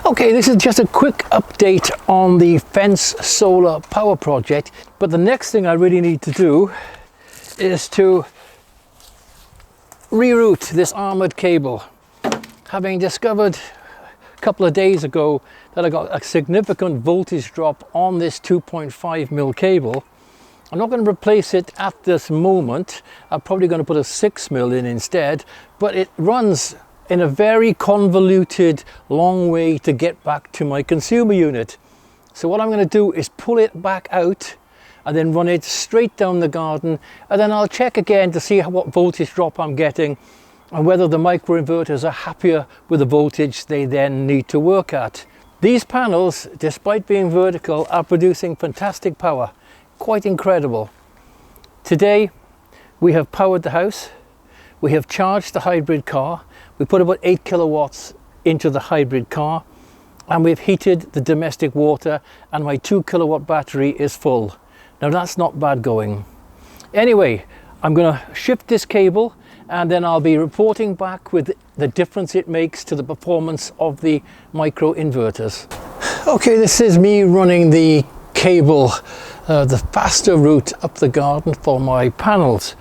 Okay, this is just a quick update on the fence solar power project, but the next thing I really need to do is to reroute this armored cable. Having discovered a couple of days ago that I got a significant voltage drop on this 2.5 mil cable, I'm not going to replace it at this moment. I'm probably going to put a 6 mil in instead, but it runs in a very convoluted long way to get back to my consumer unit. So what I'm going to do is pull it back out and then run it straight down the garden, and then I'll check again to see what voltage drop I'm getting and whether the micro-inverters are happier with the voltage they then need to work at. These panels, despite being vertical, are producing fantastic power. Quite incredible. Today we have powered the house, we have charged the hybrid car, we put about 8 kilowatts into the hybrid car, and we've heated the domestic water, and my 2 kilowatt battery is full. Now that's not bad going. Anyway, I'm going to shift this cable and then I'll be reporting back with the difference it makes to the performance of the micro inverters. Okay, this is me running the cable, the faster route up the garden for my panels.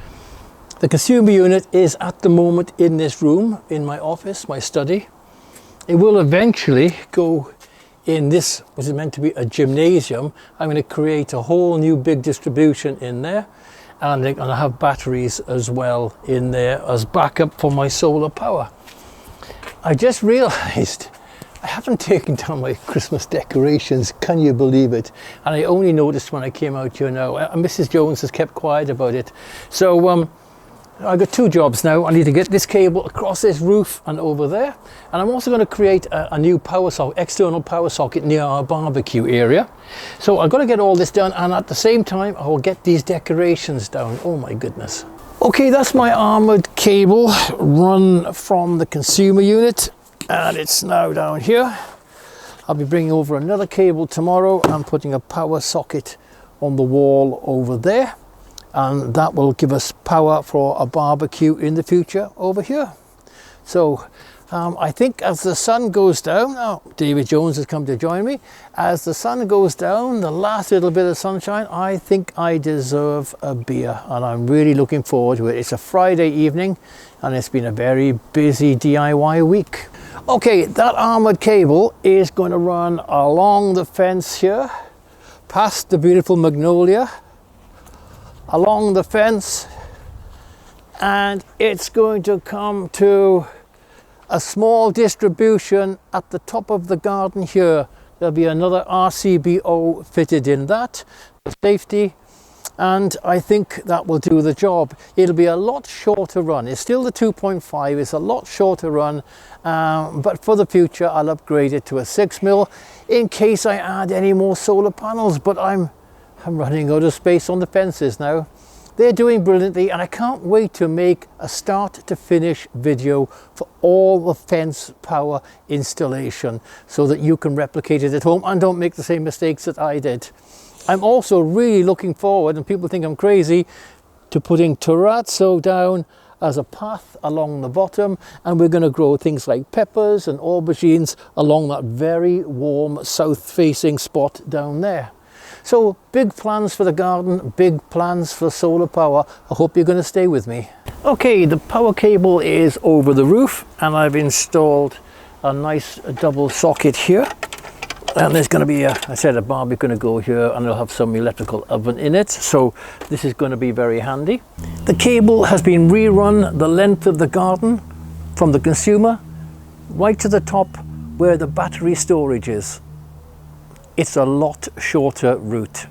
The consumer unit is at the moment in this room, in my office, my study. It will eventually go in this, which is meant to be a gymnasium. I'm going to create a whole new big distribution in there, and I'm going to have batteries as well in there as backup for my solar power. I just realized I haven't taken down my Christmas decorations, can you believe it? And I only noticed when I came out here now. Mrs. Jones has kept quiet about it. So I've got two jobs now. I need to get this cable across this roof and over there. And I'm also going to create a new power socket, external power socket near our barbecue area. So I've got to get all this done, and at the same time I will get these decorations down. Oh my goodness. Okay, that's my armored cable run from the consumer unit, and it's now down here. I'll be bringing over another cable tomorrow and putting a power socket on the wall over there, and that will give us power for a barbecue in the future over here. So I think as the sun goes down, now David Jones has come to join me, as the sun goes down, the last little bit of sunshine, I think I deserve a beer, and I'm really looking forward to it. It's a Friday evening and it's been a very busy DIY week. Okay, that armored cable is going to run along the fence here, past the beautiful magnolia, along the fence, and it's going to come to a small distribution at the top of the garden here. There'll be another RCBO fitted in that for safety, and I think that will do the job. It'll be a lot shorter run. It's still the 2.5, it's a lot shorter run, but for the future I'll upgrade it to a 6 mil in case I add any more solar panels, but I'm running out of space on the fences now. They're doing brilliantly, and I can't wait to make a start to finish video for all the fence power installation so that you can replicate it at home and don't make the same mistakes that I did. I'm also really looking forward, and people think I'm crazy, to putting terrazzo down as a path along the bottom, and we're going to grow things like peppers and aubergines along that very warm south facing spot down there. So big plans for the garden, big plans for solar power. I hope you're going to stay with me. Okay, the power cable is over the roof, and I've installed a nice double socket here. And there's going to be, I said, a barbie going to go here, and it'll have some electrical oven in it. So this is going to be very handy. The cable has been rerun the length of the garden from the consumer right to the top where the battery storage is. It's a lot shorter route.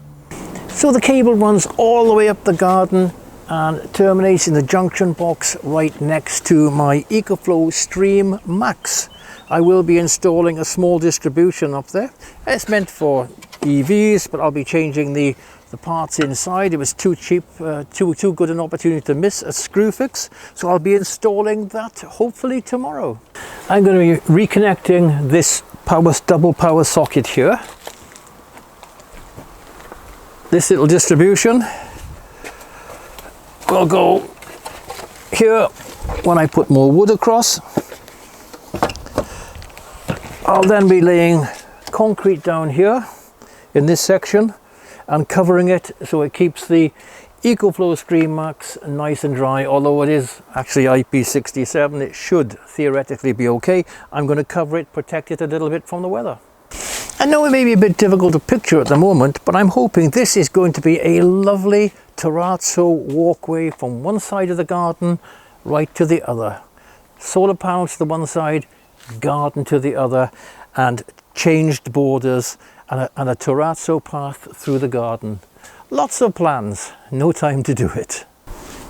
So the cable runs all the way up the garden and terminates in the junction box right next to my Ecoflow Stream Max. I will be installing a small distribution up there. It's meant for EVs, but I'll be changing the parts inside. It was too cheap, too good an opportunity to miss a screw fix. So I'll be installing that hopefully tomorrow. I'm going to be reconnecting this double power socket here. This little distribution will go here when I put more wood across. I'll then be laying concrete down here in this section and covering it so it keeps the Ecoflow Stream Max nice and dry. Although it is actually IP67, it should theoretically be okay. I'm going to cover it, protect it a little bit from the weather. I know it may be a bit difficult to picture at the moment, but I'm hoping this is going to be a lovely terrazzo walkway from one side of the garden right to the other. Solar panels to the one side, garden to the other, and changed borders and a terrazzo path through the garden. Lots of plans, no time to do it.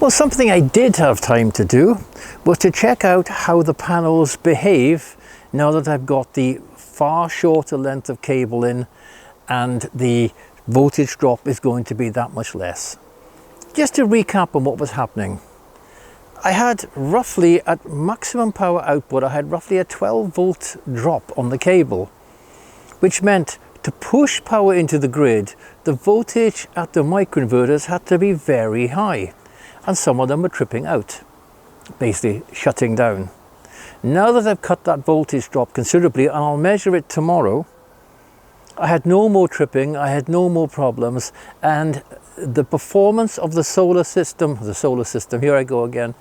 Well, something I did have time to do was to check out how the panels behave now that I've got the far shorter length of cable in and the voltage drop is going to be that much less. Just to recap on what was happening. I had roughly, at maximum power output, I had roughly a 12 volt drop on the cable, which meant to push power into the grid, the voltage at the microinverters had to be very high, and some of them were tripping out, basically shutting down. Now that I've cut that voltage drop considerably, and I'll measure it tomorrow, I had no more tripping, I had no more problems, and the performance of the solar system, here I go again,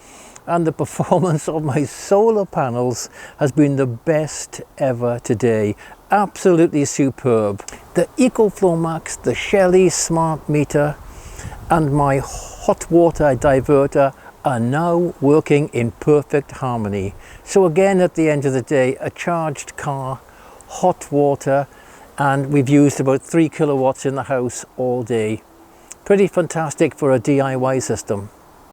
and the performance of my solar panels has been the best ever today. Absolutely superb. The Ecoflow Max, the Shelly smart meter, and my hot water diverter are now working in perfect harmony. So again, at the end of the day, a charged car, hot water, and we've used about 3 kilowatts in the house all day. Pretty fantastic for a DIY system.